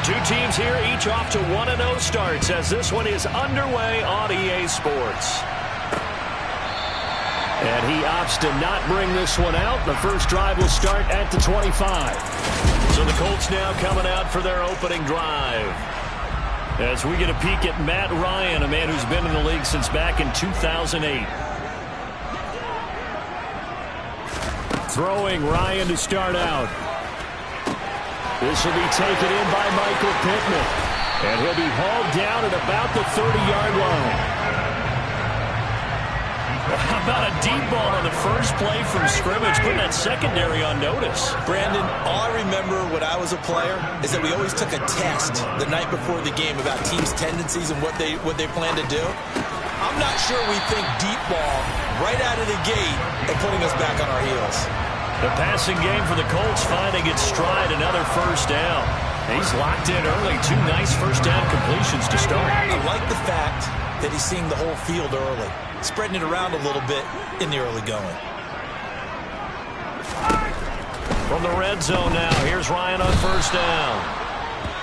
Two teams here, each off to 1-0 starts as this one is underway on EA Sports. And he opts to not bring this one out. The first drive will start at the 25. So the Colts now coming out for their opening drive. As we get a peek at Matt Ryan, a man who's been in the league since back in 2008. Throwing Ryan to start out. This will be taken in by Michael Pittman. And he'll be hauled down at about the 30-yard line. How about a deep ball on the first play from scrimmage, putting that secondary on notice? Brandon, all I remember when I was a player is that we always took a test the night before the game about teams' tendencies and what they plan to do. I'm not sure we think deep ball right out of the gate and putting us back on our heels. The passing game for the Colts finding its stride, another first down. He's locked in early, two nice first down completions to start. I like the fact that he's seeing the whole field early, spreading it around a little bit in the early going. From the red zone now, here's Ryan on first down.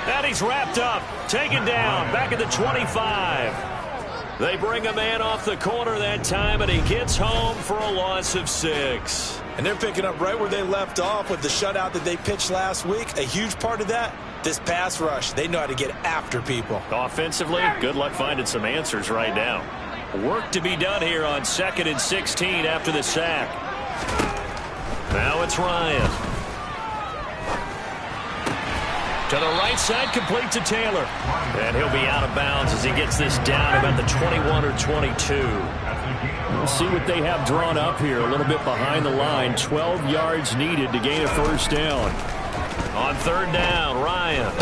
And he's wrapped up, taken down, back at the 25. They bring a man off the corner that time, and he gets home for a loss of 6. And they're picking up right where they left off with the shutout that they pitched last week. A huge part of that, this pass rush. They know how to get after people. Offensively, good luck finding some answers right now. Work to be done here on 2nd and 16 after the sack. Now it's Ryan. To the right side, complete to Taylor. And he'll be out of bounds as he gets this down about the 21 or 22. We'll see what they have drawn up here. A little bit behind the line. 12 yards needed to gain a first down. On third down, Ryan.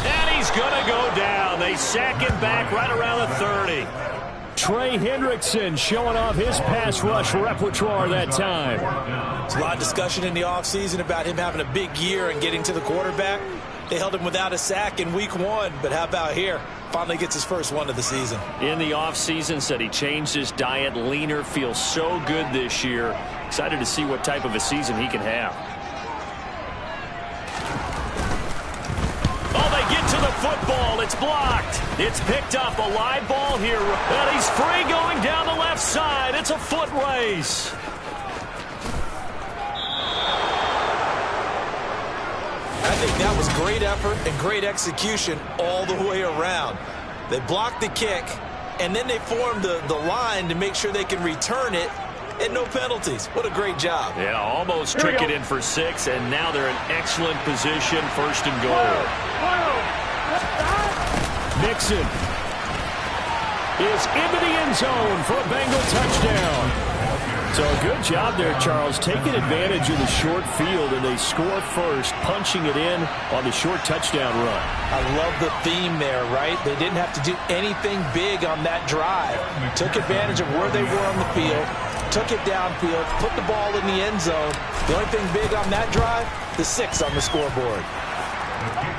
And he's going to go down. They sack him back right around the 30. Trey Hendrickson showing off his pass rush repertoire that time. There's a lot of discussion in the offseason about him having a big year and getting to the quarterback. They held him without a sack in week 1, but how about here? Finally gets his first one of the season. In the offseason, said he changed his diet, leaner, feels so good this year. Excited to see what type of a season he can have. Oh, they get to the football. It's blocked. It's picked up. A live ball here. And he's free going down the left side. It's a foot race. I think that was great effort and great execution all the way around. They blocked the kick, and then they formed the line to make sure they can return it, and no penalties. What a great job. Yeah, almost took it in for 6, and now they're in excellent position, 1st and goal. Mixon is into the end zone for a Bengal touchdown. So good job there, Charles, taking advantage of the short field, and they score first, punching it in on the short touchdown run. I love the theme there, right? They didn't have to do anything big on that drive. Took advantage of where they were on the field, took it downfield, put the ball in the end zone. The only thing big on that drive, the 6 on the scoreboard.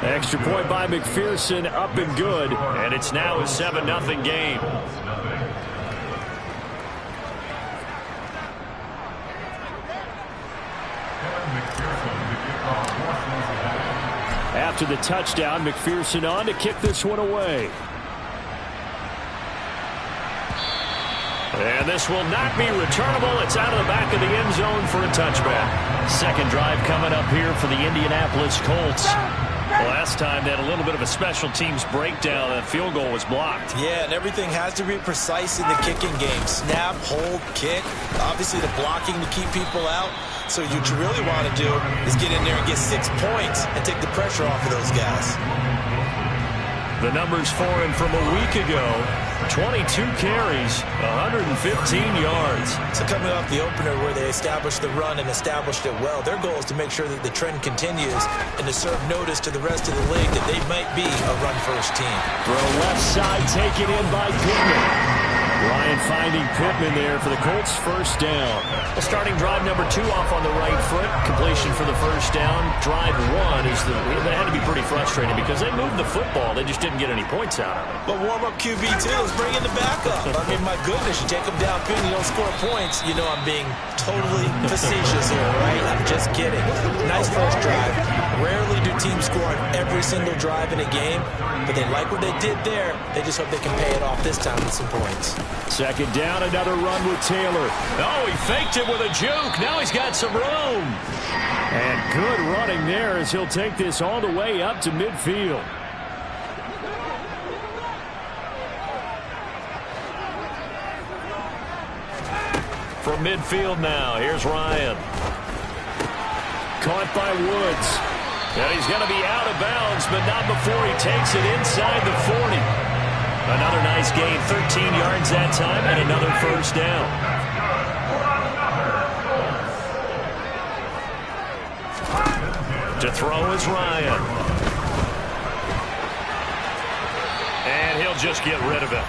Extra point by McPherson, up and good, and it's now a 7-0 game. After the touchdown, McPherson on to kick this one away. And this will not be returnable. It's out of the back of the end zone for a touchback. Second drive coming up here for the Indianapolis Colts. Last time they had a little bit of a special teams breakdown. That field goal was blocked. Yeah, and everything has to be precise in the kicking game. Snap, hold, kick. Obviously the blocking to keep people out. So what you really want to do is get in there and get 6 points and take the pressure off of those guys. The numbers for him from a week ago, 22 carries, 115 yards. So coming off the opener where they established the run and established it well, their goal is to make sure that the trend continues and to serve notice to the rest of the league that they might be a run-first team. Throw left side, taken in by Pittman. Ryan finding Pittman there for the Colts' first down. Well, starting drive number 2 off on the right foot. Completion for the first down. Drive 1 is that had to be pretty frustrating because they moved the football. They just didn't get any points out of it. But warm-up QB2 is bringing the backup. I mean, my goodness, you take them downfield and you don't score points. You know I'm being totally facetious here, right? I'm just kidding. Nice first drive. Rarely do teams score on every single drive in a game, but they like what they did there. They just hope they can pay it off this time with some points. Second down, another run with Taylor. Oh, he faked it with a juke. Now he's got some room. And good running there as he'll take this all the way up to midfield. From midfield now, here's Ryan. Caught by Woods. And he's going to be out of bounds, but not before he takes it inside the 40. Another nice gain, 13 yards that time, and another first down. To throw is Ryan. And he'll just get rid of it.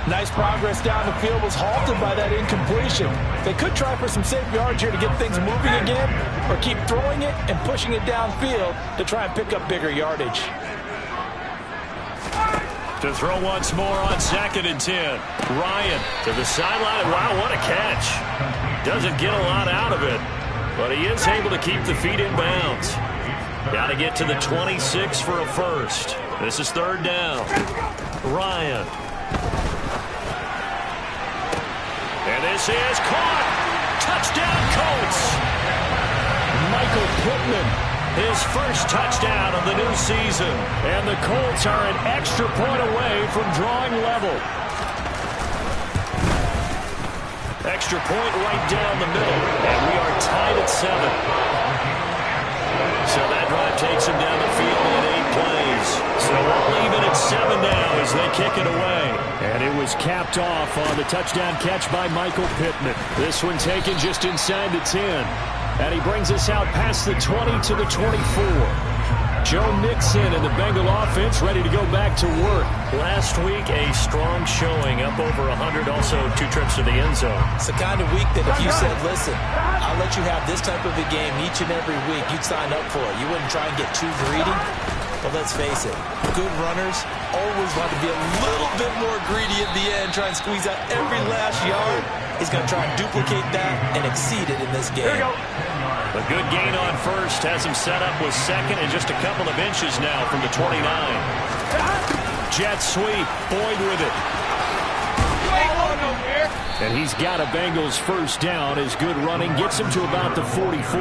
Nice progress down the field, was halted by that incompletion. They could try for some safe yards here to get things moving again, or keep throwing it and pushing it downfield to try and pick up bigger yardage. To throw once more on 2nd and 10. Ryan to the sideline. Wow, what a catch. Doesn't get a lot out of it, but he is able to keep the feet in bounds. Got to get to the 26 for a first. This is 3rd down. Ryan. And this is caught. Touchdown, Colts. Michael Pittman, his first touchdown of the new season. And the Colts are an extra point away from drawing level. Extra point right down the middle. And we are tied at 7. So that drive takes him down the field in 8 plays. So we'll leave it at 7 now as they kick it away. And it was capped off on the touchdown catch by Michael Pittman. This one taken just inside the 10. And he brings us out past the 20 to the 24. Joe Mixon and the Bengal offense ready to go back to work. Last week, a strong showing, up over 100, also 2 trips to the end zone. It's the kind of week that if you said, listen, I'll let you have this type of a game each and every week, you'd sign up for it. You wouldn't try and get too greedy. But let's face it, good runners always want to be a little bit more greedy at the end, try and squeeze out every last yard. He's going to try and duplicate that and exceed it in this game. Here we go. A good gain on first has him set up with 2nd and just a couple of inches now from the 29. Jet sweep, Boyd with it. And he's got a Bengals first down. His good running gets him to about the 44.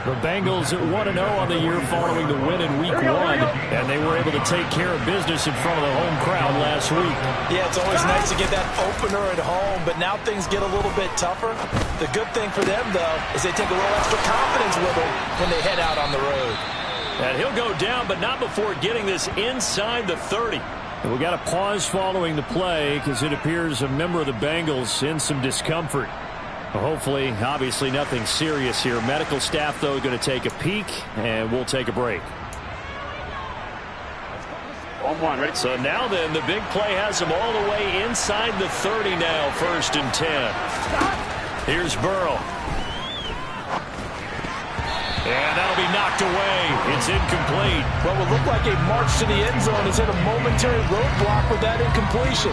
The Bengals 1-0 on the year following the win in Week 1, and they were able to take care of business in front of the home crowd last week. Yeah, it's always nice to get that opener at home, but now things get a little bit tougher. The good thing for them, though, is they take a little extra confidence with them when they head out on the road. And he'll go down, but not before getting this inside the 30. And we got a pause following the play because it appears a member of the Bengals in some discomfort. Hopefully, obviously nothing serious here. Medical staff, though, going to take a peek, and we'll take a break. Ready? So now then, the big play has them all the way inside the 30 now, 1st and 10. Here's Burrow. And that'll be knocked away. It's incomplete. Well, it will look like a march to the end zone has hit a momentary roadblock with that incompletion.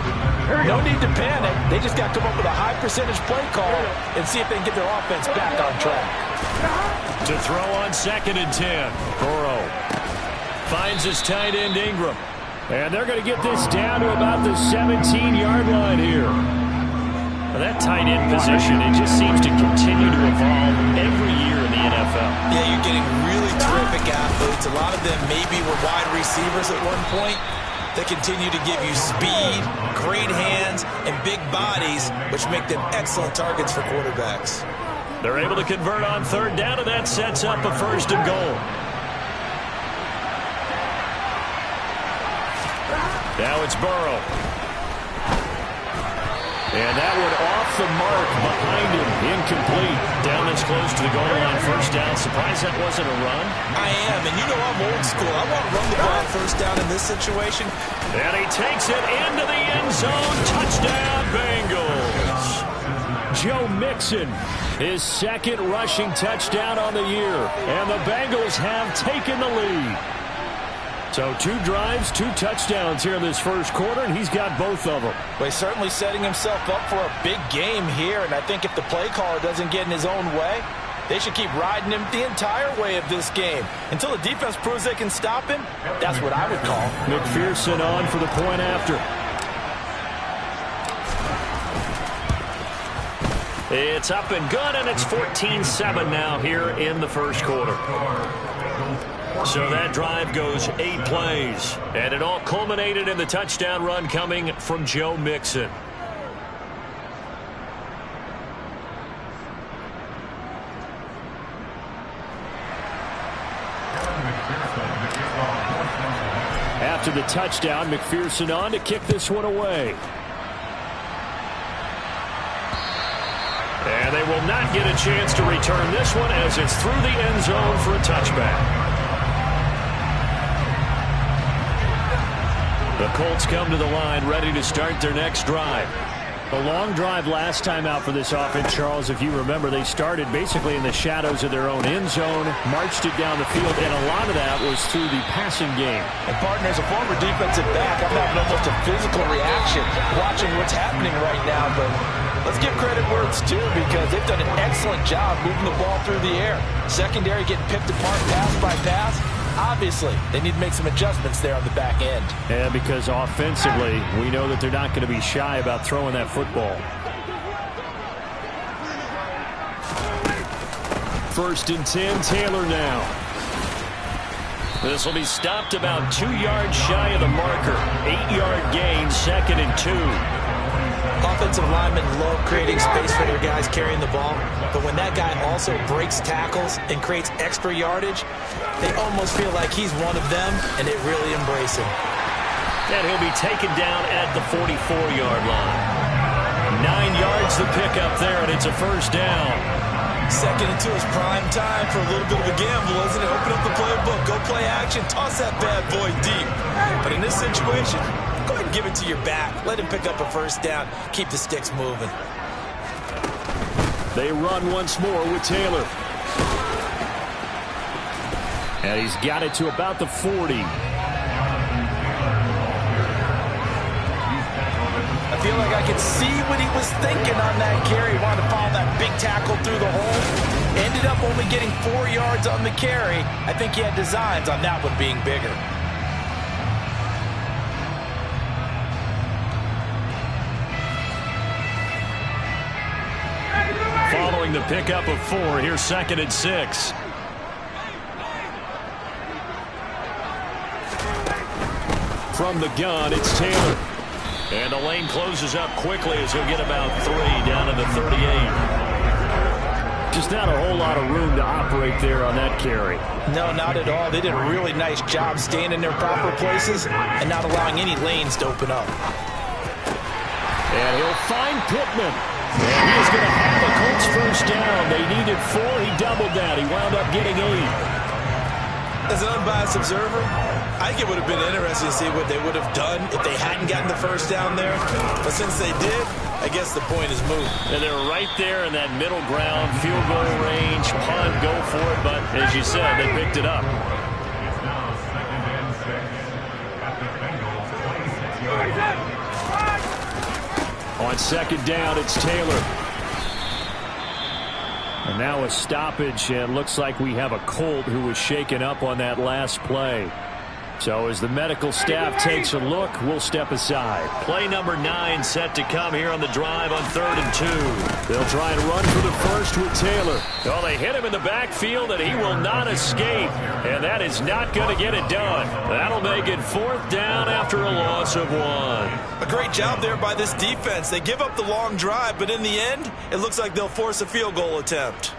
No need to panic. They just got to come up with a high percentage play call and see if they can get their offense back on track. To throw on 2nd and 10. Burrow finds his tight end Ingram. And they're going to get this down to about the 17-yard line here. Well, that tight end position, it just seems to continue to evolve every year in the NFL. Yeah, you're getting really terrific athletes. A lot of them maybe were wide receivers at one point. They continue to give you speed, great hands, and big bodies, which make them excellent targets for quarterbacks. They're able to convert on 3rd down, and that sets up a 1st and goal. Now it's Burrow. And that one off the mark behind him. Incomplete. Down this close to the goal line. First down. Surprised that wasn't a run. I am, and you know I'm old school. I want to run the ball first down in this situation. And he takes it into the end zone. Touchdown, Bengals. Joe Mixon, his second rushing touchdown on the year. And the Bengals have taken the lead. So 2 drives, 2 touchdowns here in this first quarter, and he's got both of them. Well, he's certainly setting himself up for a big game here, and I think if the play caller doesn't get in his own way, they should keep riding him the entire way of this game. Until the defense proves they can stop him, that's what I would call. McPherson on for the point after. It's up and good, and it's 14-7 now here in the first quarter. So that drive goes 8 plays, and it all culminated in the touchdown run coming from Joe Mixon. After the touchdown, McPherson on to kick this one away. And they will not get a chance to return this one as it's through the end zone for a touchback. The Colts come to the line ready to start their next drive. A long drive last time out for this offense, Charles. If you remember, they started basically in the shadows of their own end zone, marched it down the field, and a lot of that was through the passing game. And, partner, as a former defensive back, I'm having almost a physical reaction watching what's happening right now. But let's give credit where it's due because they've done an excellent job moving the ball through the air. Secondary getting picked apart pass by pass. Obviously, they need to make some adjustments there on the back end. Yeah, because offensively, we know that they're not going to be shy about throwing that football. First and 10, Taylor now. This will be stopped about 2 yards shy of the marker. 8-yard gain, 2nd and 2. Offensive linemen love creating space for their guys carrying the ball, but when that guy also breaks tackles and creates extra yardage, they almost feel like he's one of them, and they really embrace him. And he'll be taken down at the 44-yard line. 9 yards the pickup there, and it's a first down. 2nd and 2 is prime time for a little bit of a gamble, isn't it? Open up the playbook, go play action, toss that bad boy deep. But in this situation, go ahead and give it to your back. Let him pick up a first down. Keep the sticks moving. They run once more with Taylor. And he's got it to about the 40. I feel like I could see what he was thinking on that carry. He wanted to follow that big tackle through the hole. Ended up only getting 4 yards on the carry. I think he had designs on that one being bigger. Following the pickup of 4, here's 2nd and 6. From the gun, it's Taylor. And the lane closes up quickly as he'll get about 3 down to the 38. Just not a whole lot of room to operate there on that carry. No, not at all. They did a really nice job staying in their proper places and not allowing any lanes to open up. And he'll find Pittman. And he is going to have a Colts first down. They needed 4. He doubled that. He wound up getting 8. As an unbiased observer, I think it would have been interesting to see what they would have done if they hadn't gotten the first down there. But since they did, I guess the point is moot. And they're right there in that middle ground, field goal range, punt, go for it. But as you said, they picked it up. On 2nd down, it's Taylor. And now a stoppage, and looks like we have a Colt who was shaken up on that last play. So as the medical staff takes a look, we'll step aside. Play number 9 set to come here on the drive on 3rd and 2. They'll try and run for the first with Taylor. Oh, they hit him in the backfield, and he will not escape. And that is not going to get it done. That'll make it 4th down after a loss of 1. A great job there by this defense. They give up the long drive, but in the end, it looks like they'll force a field goal attempt.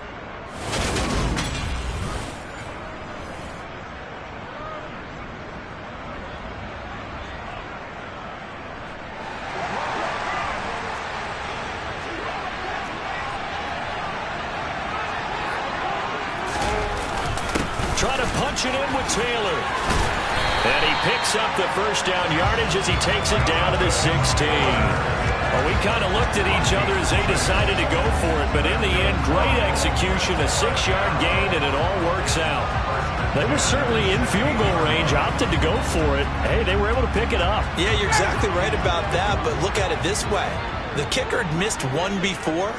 try to punch it in with Taylor. And he picks up the first down yardage as he takes it down to the 16. Well, we kind of looked at each other as they decided to go for it, but in the end, great execution, a 6-yard gain, and it all works out. They were certainly in field goal range, opted to go for it. Hey, they were able to pick it up. Yeah, you're exactly right about that, but look at it this way. The kicker had missed one before,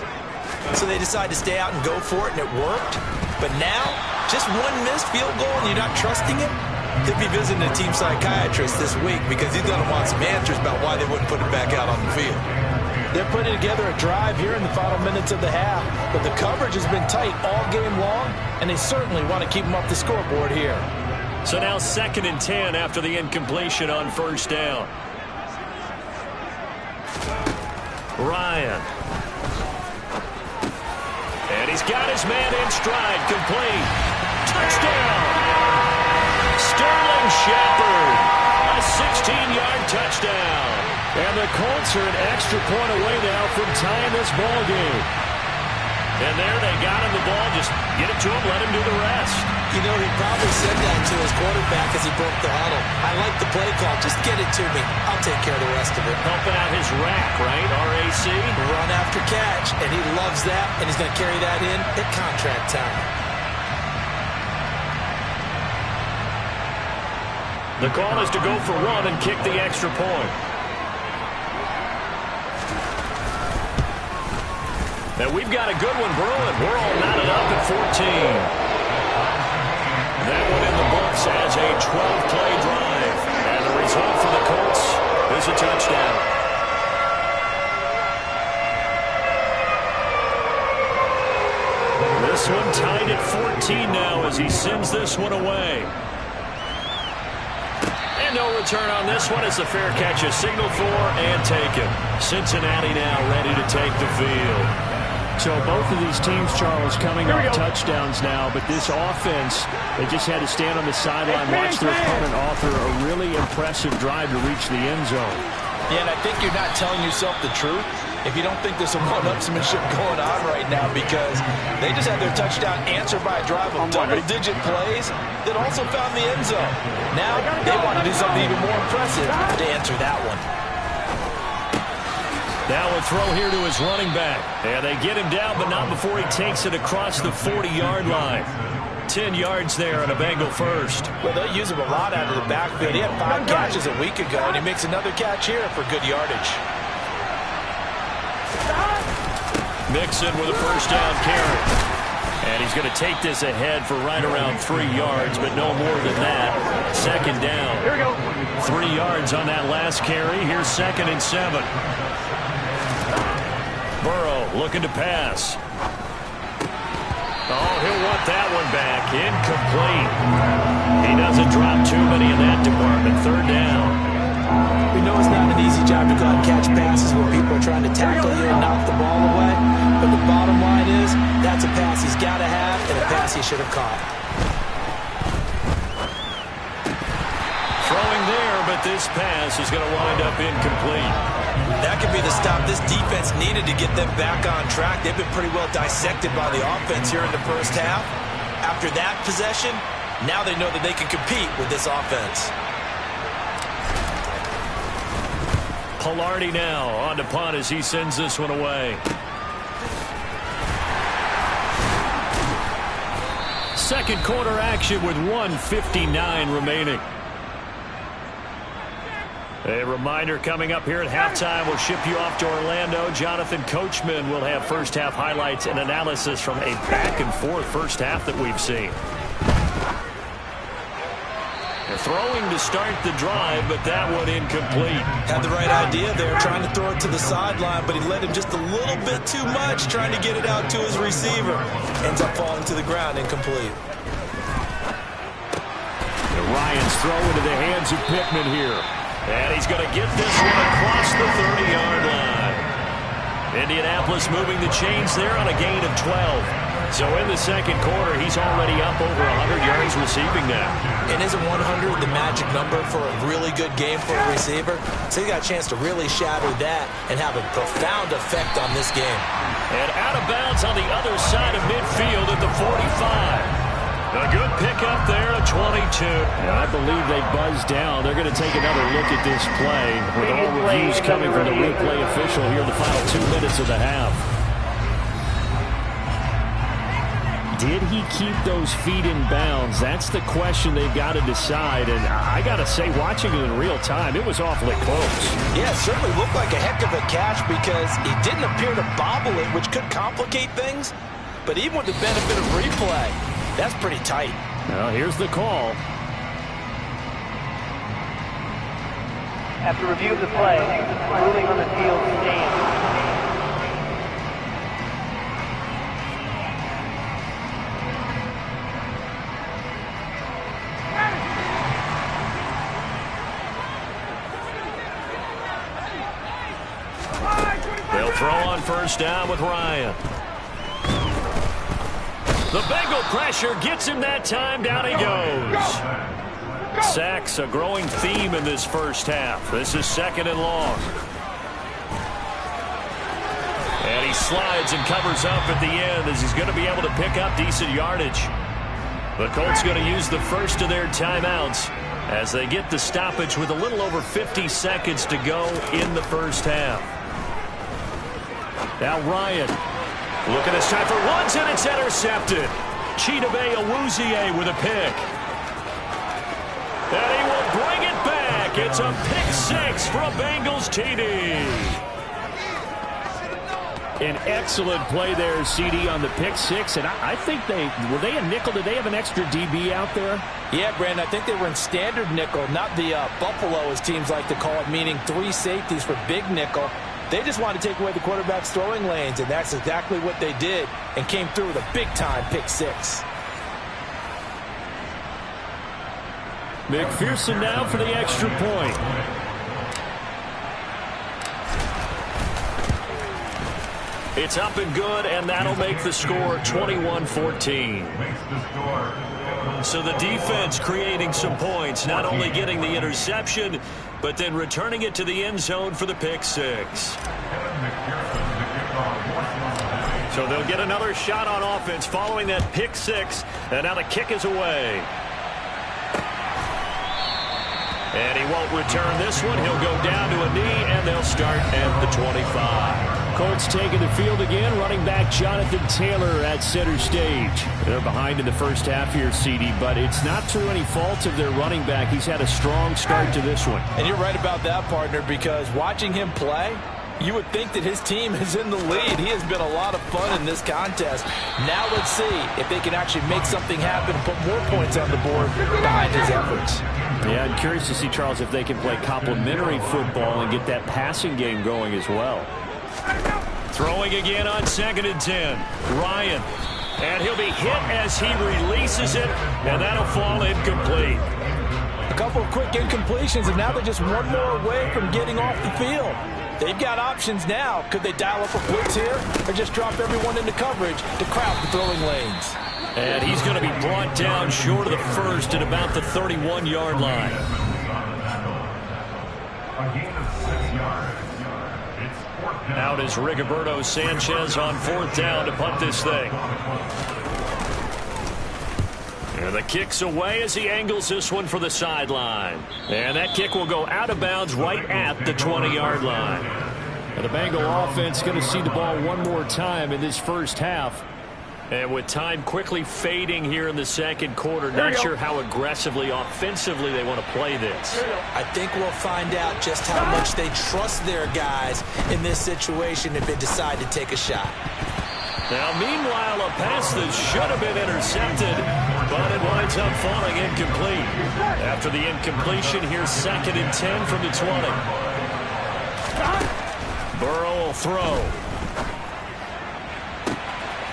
so they decided to stay out and go for it, and it worked. But now, just one missed field goal and you're not trusting it? He'll be visiting a team psychiatrist this week because he's going to want some answers about why they wouldn't put it back out on the field. They're putting together a drive here in the final minutes of the half, but the coverage has been tight all game long, and they certainly want to keep them off the scoreboard here. So now 2nd and 10 after the incompletion on first down. Ryan. And he's got his man in stride, complete. Touchdown! Sterling Shepard, a 16-yard touchdown. And the Colts are an extra point away now from tying this ball game. And there they got him the ball. Just get it to him, let him do the rest. You know, he probably said that to his quarterback as he broke the huddle. I like the play call. Just get it to me. I'll take care of the rest of it. Helping out his rack, right? RAC. Run after catch, and he loves that, and he's going to carry that in at contract time. The call is to go for one and kick the extra point. And we've got a good one brewing. We're all knotted up at 14. That one in the books as a 12-play drive. And the result for the Colts is a touchdown. This one tied at 14 now as he sends this one away. No return on this one. It's a fair catch, a signal for and taken. Cincinnati now ready to take the field. So both of these teams, Charles, coming off touchdowns now, but this offense, they just had to stand on the sideline, watch their opponent author a really impressive drive to reach the end zone. Yeah, and I think you're not telling yourself the truth if you don't think there's some one-upsmanship going on right now, because they just had their touchdown answered by a drive of double-digit plays that also found the end zone. Now they want to do something even more impressive to answer that one. Now a throw here to his running back. And they get him down, but not before he takes it across the 40-yard line. 10 yards there on a Bengal first. Well, they'll use him a lot out of the backfield. He had 5 catches a week ago, and he makes another catch here for good yardage. Mixon with a first down carry. And he's going to take this ahead for right around 3 yards, but no more than that. 2nd down. Here we go. 3 yards on that last carry. Here's 2nd and 7. Burrow looking to pass. Oh, he'll want that one back. Incomplete. He doesn't drop too many in that department. 3rd down. We know it's not an easy job to go out and catch passes when people are trying to tackle you and knock the ball away. But the bottom line is, that's a pass he's got to have and a pass he should have caught. Throwing there, but this pass is going to wind up incomplete. That could be the stop this defense needed to get them back on track. They've been pretty well dissected by the offense here in the first half. After that possession, now they know that they can compete with this offense. Palardy now on to punt as he sends this one away. Second quarter action with 1:59 remaining. A reminder coming up here at halftime. We'll ship you off to Orlando. Jonathan Coachman will have first half highlights and analysis from a back and forth first half that we've seen. They're throwing to start the drive, but that one incomplete. Had the right idea there, trying to throw it to the sideline, but he led him just a little bit too much, trying to get it out to his receiver. Ends up falling to the ground, incomplete. And Ryan's throw into the hands of Pittman here. And he's going to get this one across the 30-yard line. Indianapolis moving the chains there on a gain of 12. So in the second quarter, he's already up over 100 yards receiving now. And isn't 100 the magic number for a really good game for a receiver? So he got a chance to really shatter that and have a profound effect on this game. And out of bounds on the other side of midfield at the 45. A good pickup there at 22. And I believe they buzzed down. They're going to take another look at this play with all reviews coming from the replay official here in the final 2 minutes of the half. Did he keep those feet in bounds? That's the question they've got to decide. And I got to say, watching it in real time, it was awfully close. Yeah, it certainly looked like a heck of a catch because he didn't appear to bobble it, which could complicate things. But even with the benefit of replay, that's pretty tight. Well, here's the call. After review of the play, ruling on the field stands. They'll throw on first down with Ryan. The Bengal pressure gets him that time. Down he goes. Sacks, a growing theme in this first half. This is 2nd and long. And he slides and covers up at the end as he's going to be able to pick up decent yardage. The Colts going to use the first of their timeouts as they get the stoppage with a little over 50 seconds to go in the first half. Now Ryan. Looking this time for Woods, and it's intercepted. Chidobe Awuzie with a pick. And he will bring it back. It's a pick 6 for a Bengals TD. An excellent play there, CD, on the pick 6. And I think were they a nickel? Did they have an extra DB out there? Yeah, Brandon, I think they were in standard nickel, not the Buffalo, as teams like to call it, meaning 3 safeties for big nickel. They just wanted to take away the quarterback's throwing lanes, and that's exactly what they did and came through with a big-time pick 6. McPherson now for the extra point. It's up and good, and that'll make the score 21-14. So the defense creating some points, not only getting the interception, but then returning it to the end zone for the pick 6. So they'll get another shot on offense following that pick 6, and now the kick is away. And he won't return this one. He'll go down to a knee, and they'll start at the 25. Colts taking the field again. Running back Jonathan Taylor at center stage. They're behind in the first half here, CD, but it's not through any fault of their running back. He's had a strong start to this one. And you're right about that, partner, because watching him play, you would think that his team is in the lead. He has been a lot of fun in this contest. Now let's see if they can actually make something happen and put more points on the board behind his efforts. Yeah, I'm curious to see, Charles, if they can play complementary football and get that passing game going as well. Throwing again on 2nd and 10. Ryan. And he'll be hit as he releases it, and that'll fall incomplete. A couple of quick incompletions, and now they're just one more away from getting off the field. They've got options now. Could they dial up a blitz here or just drop everyone into coverage to crowd the throwing lanes? And he's going to be brought down short of the first at about the 31-yard line. Out is Rigoberto Sanchez on 4th down to punt this thing. And the kick's away as he angles this one for the sideline. And that kick will go out of bounds right at the 20-yard line. And the Bengal offense going to see the ball one more time in this first half. And with time quickly fading here in the second quarter, not sure how aggressively, offensively they want to play this. I think we'll find out just how much they trust their guys in this situation if they decide to take a shot. Now, meanwhile, a pass that should have been intercepted, but it winds up falling incomplete. After the incompletion, here's 2nd and 10 from the 20. Burrow will throw.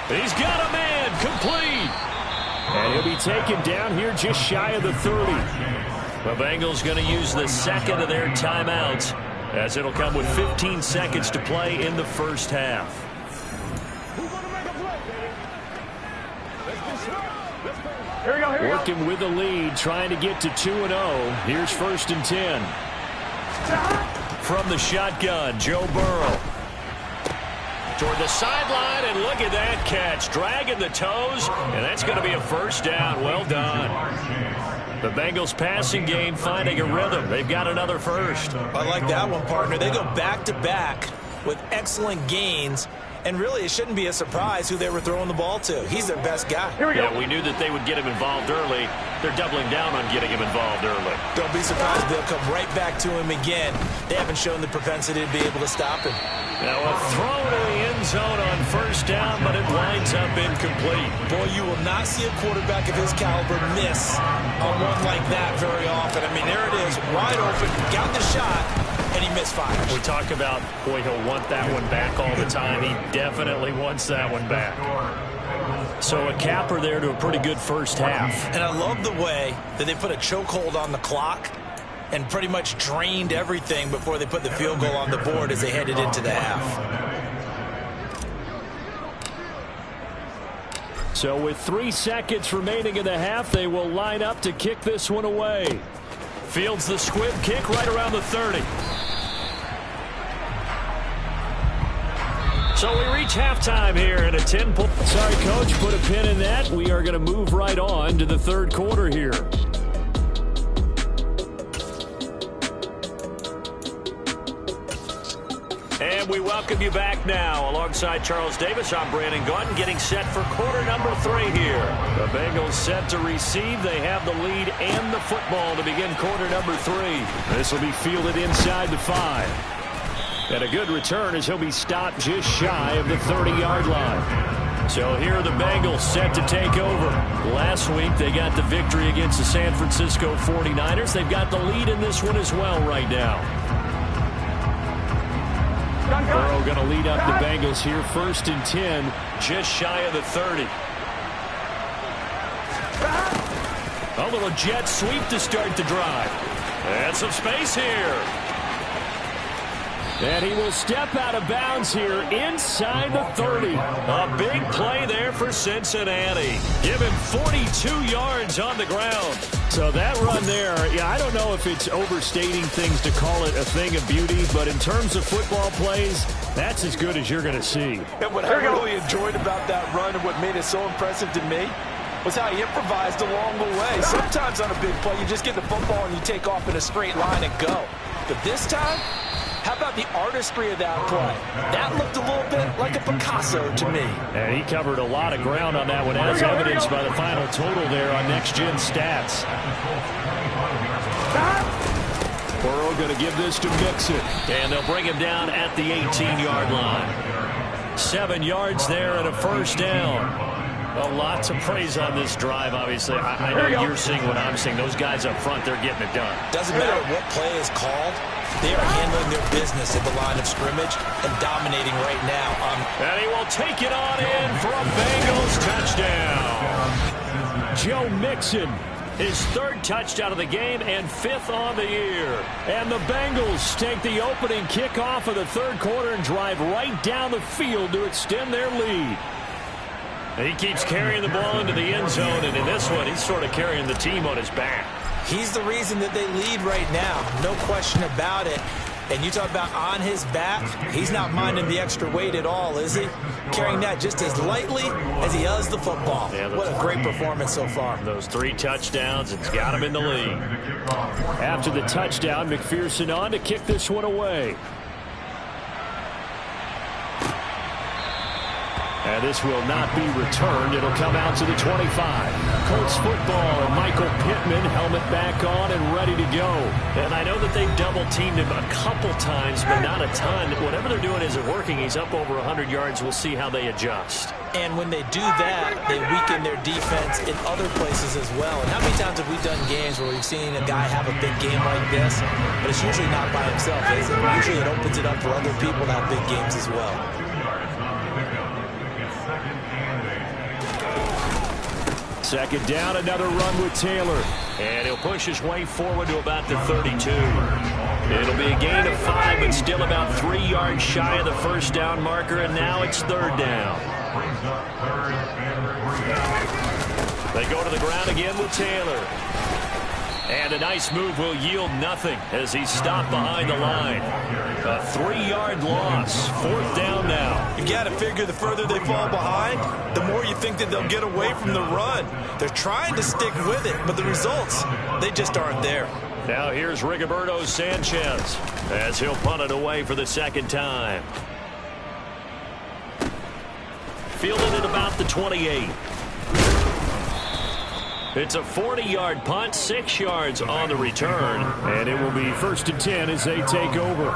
He's got a man, complete. And he'll be taken down here just shy of the 30. The Bengals going to use the second of their timeouts as it'll come with 15 seconds to play in the first half. Working with the lead, trying to get to 2-0. Here's 1st and 10. From the shotgun, Joe Burrow. toward the sideline, and look at that catch. Dragging the toes, and that's going to be a first down. Well done. The Bengals passing game finding a rhythm. They've got another first. I like that one, partner. They go back-to-back with excellent gains. And really, it shouldn't be a surprise who they were throwing the ball to. He's their best guy. Here we go. Yeah, we knew that they would get him involved early. They're doubling down on getting him involved early. Don't be surprised if they'll come right back to him again. They haven't shown the propensity to be able to stop him. Now a throw to the end zone on first down, but it winds up incomplete. Boy, you will not see a quarterback of his caliber miss on one like that very often. I mean, there it is, wide open, got the shot, and he misfires. We talk about, boy, he'll want that one back all the time. He definitely wants that one back. So a capper there to a pretty good first half. And I love the way that they put a chokehold on the clock and pretty much drained everything before they put the field goal on the board as they headed into the half. So with 3 seconds remaining in the half, they will line up to kick this one away. Fields the squib kick right around the 30. So we reach halftime here at a 10-point. Sorry, Coach, put a pin in that. We are going to move right on to the third quarter here. And we welcome you back now. Alongside Charles Davis, I'm Brandon Gaudin, getting set for quarter number 3 here. The Bengals set to receive. They have the lead and the football to begin quarter number 3. This will be fielded inside the 5. And a good return as he'll be stopped just shy of the 30-yard line. So here are the Bengals set to take over. Last week they got the victory against the San Francisco 49ers. They've got the lead in this one as well right now. Burrow going to lead up the Bengals here, 1st and 10. Just shy of the 30. A little jet sweep to start the drive. And some space here. And he will step out of bounds here inside the 30. A big play there for Cincinnati. Give him 42 yards on the ground. So that run there, yeah, I don't know if it's overstating things to call it a thing of beauty, but in terms of football plays, that's as good as you're going to see. And what I really enjoyed about that run and what made it so impressive to me was how he improvised along the way. Sometimes on a big play, you just get the football and you take off in a straight line and go. But this time, how about the artistry of that play? That looked a little bit like a Picasso to me. And he covered a lot of ground on that one, as evidenced by the final total there on Next Gen Stats. Burrow going to give this to Mixon. And they'll bring him down at the 18-yard line. 7 yards there and a first down. Well, lots of praise on this drive, obviously. I know you're seeing what I'm seeing. Those guys up front, they're getting it done. Doesn't matter what play is called. They are handling their business at the line of scrimmage and dominating right now. And he will take it on in for a Bengals touchdown. Joe Mixon, his 3rd touchdown of the game and 5th on the year. And the Bengals take the opening kickoff of the 3rd quarter and drive right down the field to extend their lead. He keeps carrying the ball into the end zone, and in this one, he's sort of carrying the team on his back. He's the reason that they lead right now, no question about it. And you talk about on his back, he's not minding the extra weight at all, is he? Carrying that just as lightly as he does the football. Yeah, what a great performance so far. Those 3 touchdowns, it's got him in the lead. After the touchdown, McPherson on to kick this one away. And this will not be returned. It'll come out to the 25. Colts football, and Michael Pittman, helmet back on and ready to go. And I know that they've double-teamed him a couple times, but not a ton. Whatever they're doing isn't working. He's up over 100 yards. We'll see how they adjust. And when they do that, they weaken their defense in other places as well. And how many times have we done games where we've seen a guy have a big game like this, but it's usually not by himself, is it? Usually it opens it up for other people to have big games as well. Second down, another run with Taylor. And he'll push his way forward to about the 32. It'll be a gain of 5, but still about 3 yards shy of the first down marker, and now it's 3rd down. They go to the ground again with Taylor. And a nice move will yield nothing as he's stopped behind the line. A 3-yard loss. 4th down now. You got to figure the further they fall behind, the more you think that they'll get away from the run. They're trying to stick with it, but the results, they just aren't there. Now here's Rigoberto Sanchez as he'll punt it away for the 2nd time. Fielded at about the 28. It's a 40-yard punt, 6 yards on the return. And it will be 1st and 10 as they take over.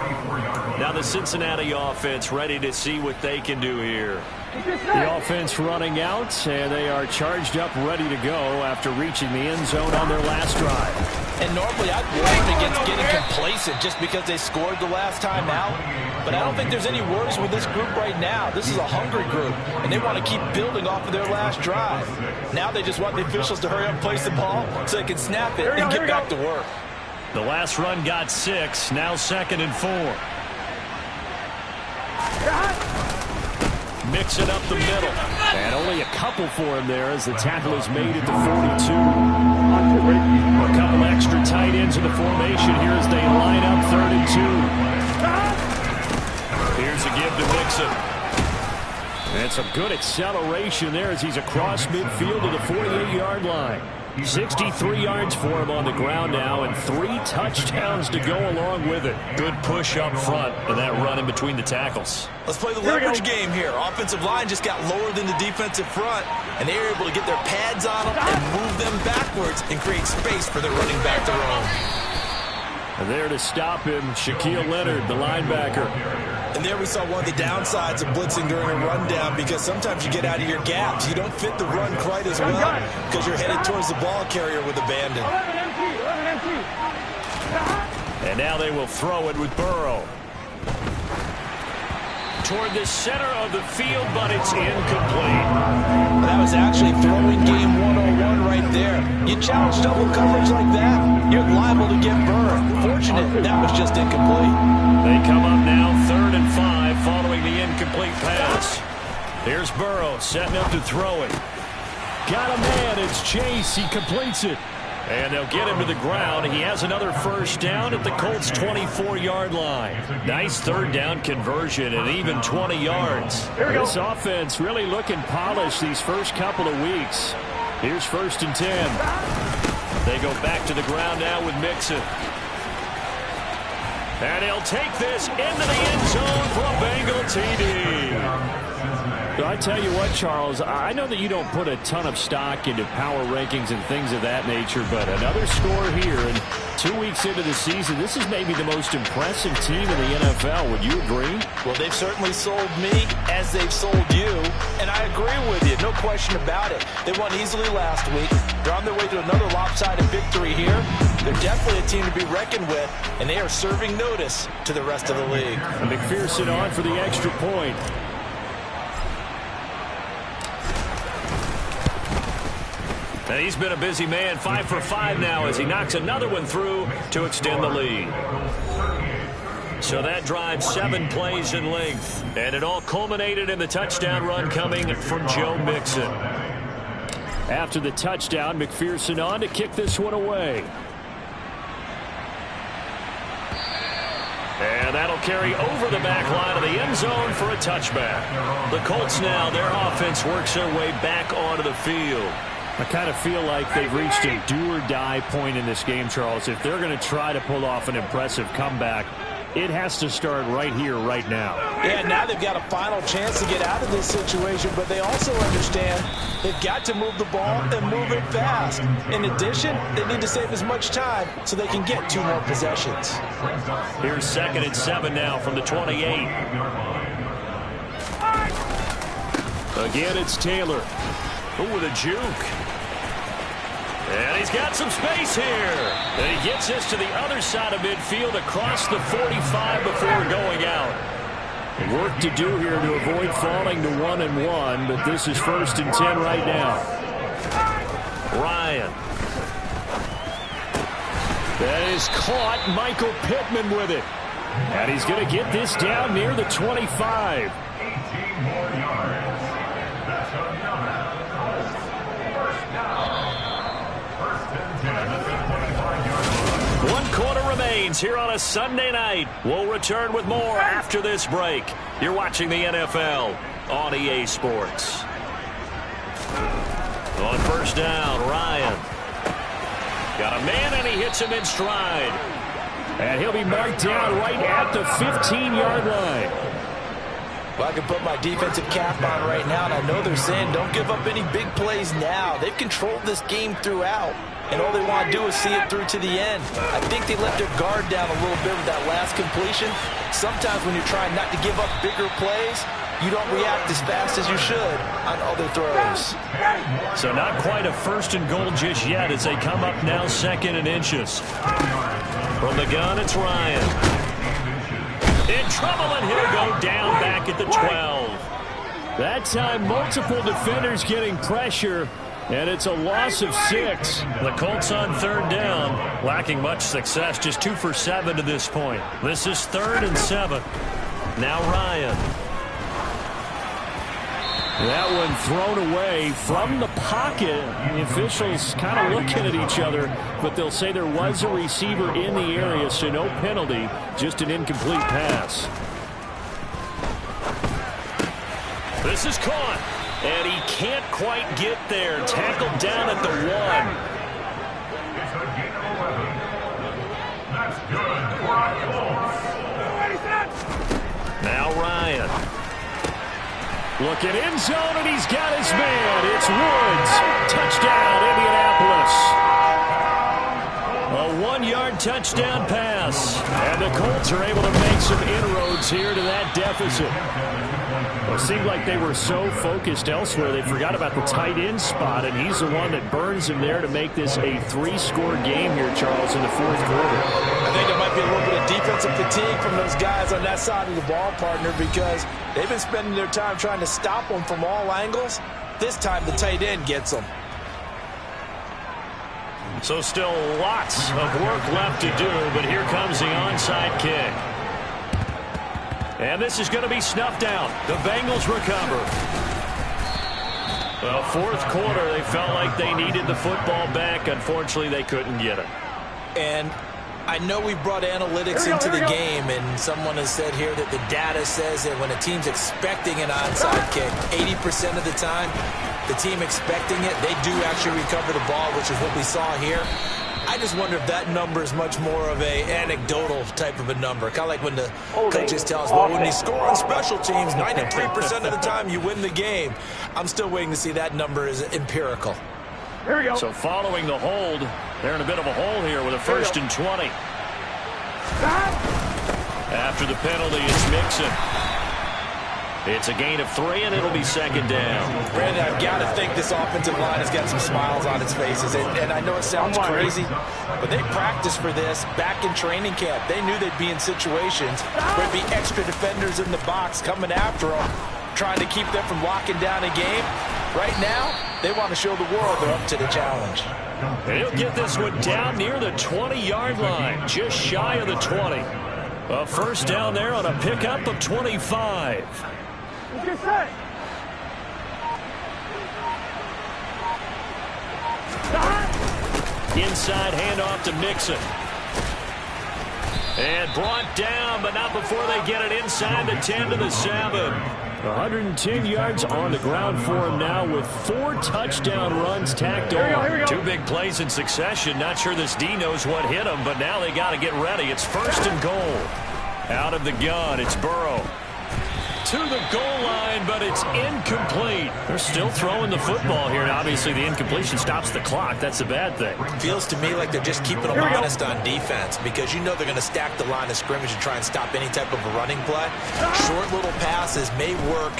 Now the Cincinnati offense ready to see what they can do here. The offense running out, and they are charged up, ready to go after reaching the end zone on their last drive. And normally I'd warn against getting complacent just because they scored the last time out. But I don't think there's any worries with this group right now. This is a hungry group, and they want to keep building off of their last drive. Now they just want the officials to hurry up and place the ball so they can snap it and get back to work. The last run got 6, now 2nd and 4. Mix it up the middle. And only a couple for him there as the tackle is made at the 42. A couple extra tight ends in the formation here as they line up 3rd and 2. Here's a give to Mixon. And some good acceleration there as he's across midfield to the 48-yard line. 63 yards for him on the ground now and 3 touchdowns to go along with it. Good push up front and that run in between the tackles. Let's play the leverage game here. Offensive line just got lower than the defensive front, and they were able to get their pads on them and move them backwards and create space for their running back to roam. And there to stop him, Shaquille Leonard, the linebacker. And there we saw one of the downsides of blitzing during a rundown, because sometimes you get out of your gaps. You don't fit the run quite as well because you're headed towards the ball carrier with abandon. And now they will throw it with Burrow. Toward the center of the field, but it's incomplete. That was actually throwing game 101 right there. You challenge double coverage like that, you're liable to get burned. Fortunate that was just incomplete. They come up now 3rd and 5 following the incomplete pass. Here's Burrow setting up to throw it. Got a man, it's Chase, he completes it. And they'll get him to the ground. He has another 1st down at the Colts' 24-yard line. Nice 3rd down conversion and even 20 yards. This offense really looking polished these first couple of weeks. Here's 1st and 10. They go back to the ground now with Mixon. And he'll take this into the end zone for a Bengal TD. I tell you what, Charles, I know that you don't put a ton of stock into power rankings and things of that nature, but another score here, and 2 weeks into the season, this is maybe the most impressive team in the NFL. Would you agree? Well, they've certainly sold me as they've sold you, and I agree with you, no question about it. They won easily last week. They're on their way to another lopsided victory here. They're definitely a team to be reckoned with, and they are serving notice to the rest of the league. And McPherson on for the extra point. And he's been a busy man, 5 for 5 now as he knocks another one through to extend the lead. So that drive 7 plays in length, and it all culminated in the touchdown run coming from Joe Mixon. After the touchdown, McPherson on to kick this one away. And that'll carry over the back line of the end zone for a touchback. The Colts now, their offense works their way back onto the field. I kind of feel like they've reached a do-or-die point in this game, Charles. If they're going to try to pull off an impressive comeback, it has to start right here, right now. Yeah, now they've got a final chance to get out of this situation, but they also understand they've got to move the ball and move it fast. In addition, they need to save as much time so they can get 2 more possessions. Here's 2nd and 7 now from the 28. Again, it's Taylor. Ooh, with a juke. And he's got some space here. And he gets this to the other side of midfield across the 45 before going out. Work to do here to avoid falling to 1-1, but this is 1st and 10 right now. Ryan. That is caught. Michael Pittman with it. And he's going to get this down near the 25. 18 more yards. That's another first down. First and 10 at the 25-yard Saints here on a Sunday night. We'll return with more after this break. You're watching the NFL on EA Sports. On first down, Ryan. Got a man, and he hits him in stride. And he'll be marked down right at the 15-yard line. Well, I can put my defensive cap on right now, and I know they're saying don't give up any big plays now. They've controlled this game throughout, and all they want to do is see it through to the end. I think they let their guard down a little bit with that last completion. Sometimes when you're trying not to give up bigger plays, you don't react as fast as you should on other throws. So not quite a first and goal just yet as they come up now 2nd and inches. From the gun, it's Ryan. In trouble, and he'll go down back at the 12. That time, multiple defenders getting pressure, and it's a loss of 6. The Colts on 3rd down, lacking much success, just 2 for 7 to this point. This is 3rd and 7. Now Ryan. That one thrown away from the pocket. The officials kind of looking at each other, but they'll say there was a receiver in the area, so no penalty, just an incomplete pass. This is caught, and he can't quite get there. Tackled down at the 1. It's a gain of 11. That's good for a Colts. Now Ryan. Looking in zone, and he's got his man. It's Woods. Touchdown, Indianapolis. A 1-yard touchdown pass. And the Colts are able to make some inroads here to that deficit. It seemed like they were so focused elsewhere, they forgot about the tight end spot, and he's the one that burns him there to make this a 3-score game here, Charles, in the 4th quarter. I think there might be a little bit of defensive fatigue from those guys on that side of the ball, partner, because they've been spending their time trying to stop them from all angles. This time the tight end gets them. So still lots of work left to do, but here comes the onside kick. And this is going to be snuffed out. The Bengals recover. Well, 4th quarter, they felt like they needed the football back. Unfortunately, they couldn't get it. And I know we brought analytics into the game, and someone has said here that the data says that when a team's expecting an onside kick, 80% of the time, the team expecting it, they do actually recover the ball, which is what we saw here. I just wonder if that number is much more of a anecdotal type of a number. Kind of like when the coaches tell us, well, when you score on special teams, 93% of the time you win the game. I'm still waiting to see that number is empirical. Here we go. So following the hold, they're in a bit of a hole here with a 1st and 20. After the penalty, it's Mixon. It's a gain of 3, and it'll be 2nd down. Brandon, I've got to think this offensive line has got some smiles on its faces. And I know it sounds crazy, but they practiced for this back in training camp. They knew they'd be in situations where there'd be extra defenders in the box coming after them, trying to keep them from locking down a game. Right now, they want to show the world they're up to the challenge. And he'll get this one down near the 20-yard line, just shy of the 20. A 1st down there on a pickup of 25. Inside handoff to Mixon. And brought down, but not before they get it inside the 10 to the 7. 110 yards on the ground for him now with 4 touchdown runs tacked on. 2 big plays in succession. Not sure this D knows what hit him, but now they got to get ready. It's 1st and goal. Out of the gun, it's Burrow. To the goal line, but it's incomplete. They're still throwing the football here, and obviously the incompletion stops the clock. That's a bad thing. Feels to me like they're just keeping them honest on defense, because you know they're going to stack the line of scrimmage and try and stop any type of a running play. Short little passes may work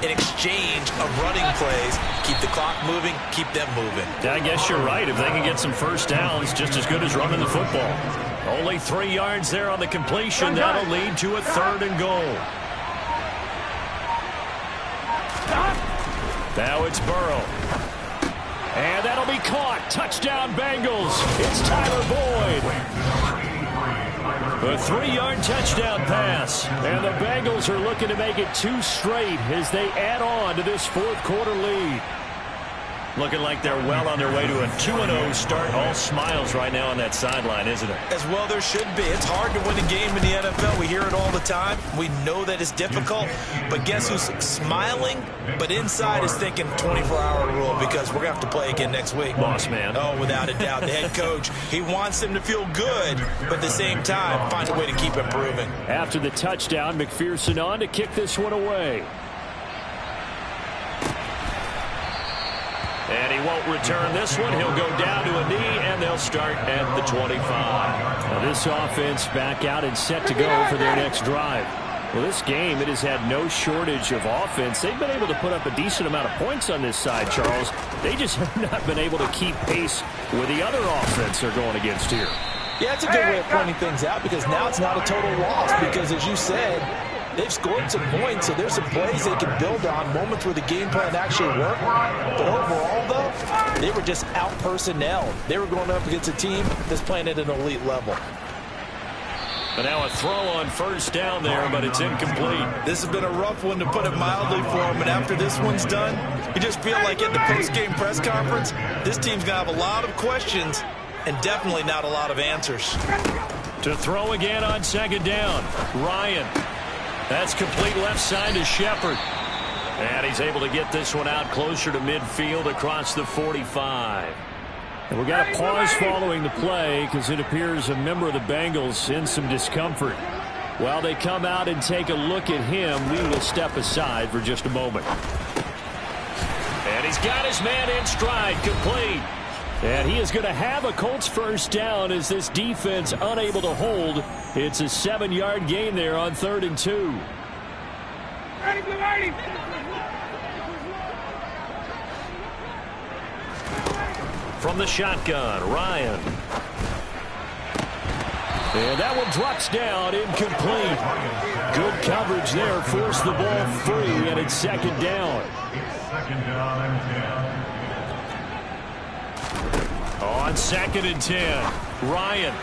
in exchange of running plays. Keep the clock moving, keep them moving. I guess you're right. If they can get some 1st downs, just as good as running the football. Only 3 yards there on the completion. That'll lead to a 3rd and goal. Now it's Burrow. And that'll be caught. Touchdown Bengals. It's Tyler Boyd. A 3-yard touchdown pass. And the Bengals are looking to make it 2 straight as they add on to this 4th quarter lead. Looking like they're well on their way to a 2-0 start. All smiles right now on that sideline, isn't it? As well there should be. It's hard to win a game in the NFL. We hear it all the time. We know that it's difficult. But guess who's smiling? But inside is thinking 24-hour rule because we're going to have to play again next week. Boss man. Oh, without a doubt. The head coach, he wants them to feel good, but at the same time, find a way to keep improving. After the touchdown, McPherson on to kick this one away. And he won't return this one. He'll go down to a knee, and they'll start at the 25. Now this offense back out and set to go for their next drive. Well, this game, it has had no shortage of offense. They've been able to put up a decent amount of points on this side, Charles. They just have not been able to keep pace with the other offense they're going against here. Yeah, it's a good way of pointing things out because now it's not a total loss because, as you said, they've scored some points, so there's some plays they can build on, moments where the game plan actually worked. But overall, though, they were just out-personnelled. They were going up against a team that's playing at an elite level. And now a throw on first down there, but it's incomplete. This has been a rough one, to put it mildly, for him. And after this one's done, you just feel like at the post-game press conference, this team's going to have a lot of questions and definitely not a lot of answers. To throw again on second down, Ryan. That's complete left side to Shepard. And he's able to get this one out closer to midfield across the 45. And we got a pause following the play because it appears a member of the Bengals in some discomfort. While they come out and take a look at him, we will step aside for just a moment. And he's got his man in stride, complete. And he is going to have a Colts first down as this defense unable to hold. It's a 7-yard gain there on 3rd and 2. From the shotgun, Ryan. And that one drops down, incomplete. Good coverage there, forced the ball free, and it's 2nd down. Second down and 10. On 2nd and 10, Ryan.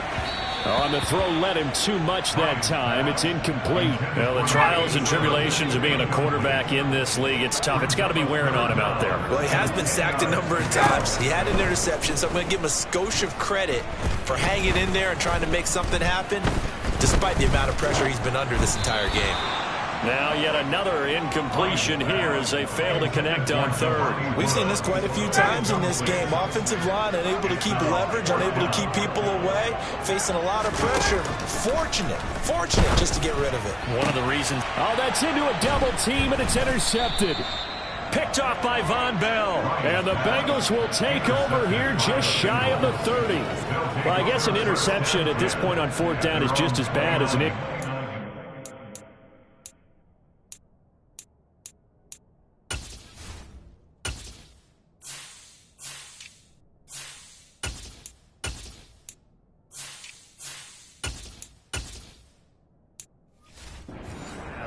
On the throw, led him too much that time. It's incomplete. Well, the trials and tribulations of being a quarterback in this league, it's tough. It's got to be wearing on him out there. Well, he has been sacked a number of times. He had an interception, so I'm going to give him a skosh of credit for hanging in there and trying to make something happen, despite the amount of pressure he's been under this entire game. Now yet another incompletion here as they fail to connect on 3rd. We've seen this quite a few times in this game. Offensive line unable to keep leverage, unable to keep people away, facing a lot of pressure. Fortunate just to get rid of it. One of the reasons. Oh, that's into a double team, and it's intercepted. Picked off by Von Bell. And the Bengals will take over here just shy of the 30. Well, I guess an interception at this point on 4th down is just as bad as an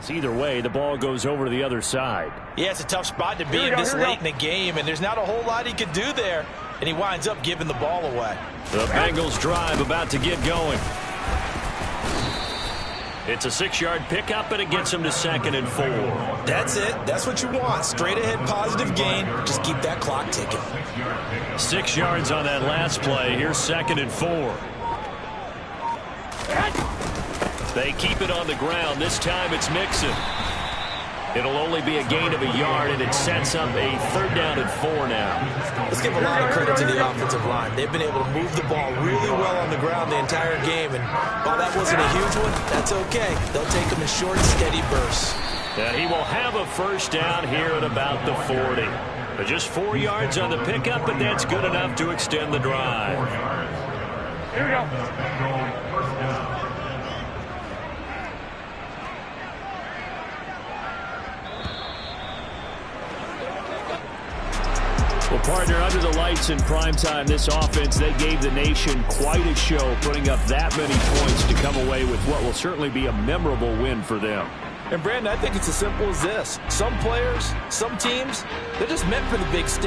Either way, the ball goes over to the other side. Yeah, it's a tough spot to be in this late in the game, and there's not a whole lot he could do there, and he winds up giving the ball away. The Bengals drive about to get going. It's a 6-yard pickup, and it gets him to 2nd and 4. That's it. That's what you want. Straight ahead positive gain. Just keep that clock ticking. 6 yards on that last play. Here's 2nd and 4. They keep it on the ground. This time it's Mixon. It'll only be a gain of a yard, and it sets up a 3rd down and 4 now. Let's give a lot of credit to the offensive line. They've been able to move the ball really well on the ground the entire game, and while that wasn't a huge one, that's okay. They'll take them in short, steady bursts. And he will have a first down here at about the 40. But just 4 yards on the pickup, but that's good enough to extend the drive. Here we go. First down. Well, partner, under the lights in primetime, this offense, they gave the nation quite a show, putting up that many points to come away with what will certainly be a memorable win for them. And, Brandon, I think it's as simple as this. Some players, some teams, they're just meant for the big stage.